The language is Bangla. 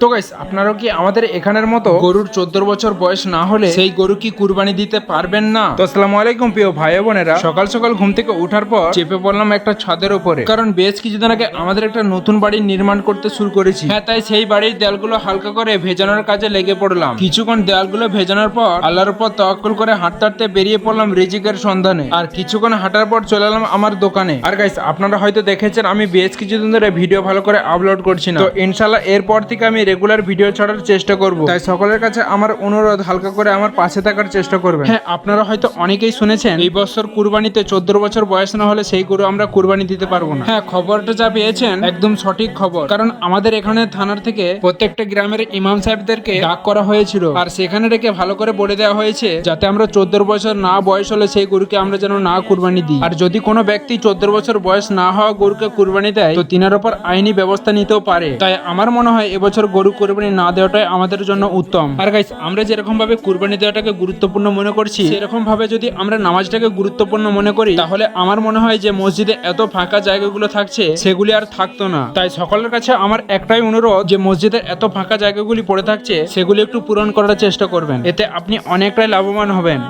তো গাইস, আপনারাও কি আমাদের এখানের মতো গরুর 14 বছর বয়স না হলে সেই গরু কি কুরবানি দিতে পারবেন না? তো আসসালামু আলাইকুম প্রিয় ভাই বোনেরা, সকাল সকাল ঘুম থেকে ওঠার পর চেপে পড়লাম একটা ছাদের উপরে, কারণ বেশ কিছুদিন আগে আমাদের একটা নতুন বাড়ি নির্মাণ করতে শুরু করেছি। হ্যাঁ, তাই সেই বাড়ির দেয়ালগুলো হালকা করে ভেজানোর কাজে লেগে পড়লাম। কিছুক্ষণ দেয়ালগুলো ভেজানোর পর আল্লাহর উপর তাওয়াক্কুল করে হাঁটতে হাঁটতে বেরিয়ে পড়লাম রিজিকের সন্ধানে। আর কিছুক্ষণ হাঁটার পর চলে এলাম আমার দোকানে। আর গাইস, আপনারা হয়তো দেখেছেন আমি বেশ কিছুদিন ধরে ভিডিও ভালো করে আপলোড করছি না, তো ইনশাআল্লাহ এরপর থেকে আমি রেগুলার ভিডিও ছাড়ার চেষ্টা করব। তাই সকলের কাছে আমার অনুরোধ, হালকা করে আমার পাশে থাকার চেষ্টা করবেন। হ্যাঁ, আপনারা হয়তো অনেকেই শুনেছেন এই বছর কুরবানিতে 14 বছর বয়স না হলে সেই গরু আমরা কুরবানি দিতে পারবো না। হ্যাঁ, খবরটা যা পেয়েছেন একদম সঠিক খবর, কারণ আমাদের এখানে থানার থেকে প্রত্যেকটা গ্রামের ইমাম সাহেবদেরকে ডাক করা হয়েছিল, আর সেখানে রেখে ভালো করে বলে দেওয়া হয়েছে যাতে আমরা 14 বছর না বয়স হলে সেই গরুকে আমরা যেন না কুরবানি দিই। আর যদি কোনো ব্যক্তি 14 বছর বয়স না হওয়া গরুকে কুরবানি দেয় তো তিনার উপর আইনি ব্যবস্থা নিতেও পারে। তাই আমার মনে হয় এবছর গরু কুরবানি না দেওয়াটাই আমাদের জন্য উত্তম। আর গাইস, আমরা যেরকম ভাবে কুরবানি দেওয়াটাকে গুরুত্বপূর্ণ মনে করছি, সেরকম ভাবে যদি আমরা নামাজটাকে গুরুত্বপূর্ণ মনে করি, তাহলে আমার মনে হয় যে মসজিদে এত ফাঁকা জায়গাগুলো থাকছে সেগুলি আর থাকতো না। তাই সকলের কাছে আমার একটাই অনুরোধ যে মসজিদের এত ফাঁকা জায়গাগুলি পড়ে থাকছে সেগুলি একটু পূরণ করার চেষ্টা করবেন, এতে আপনি অনেকটাই লাভবান হবেন।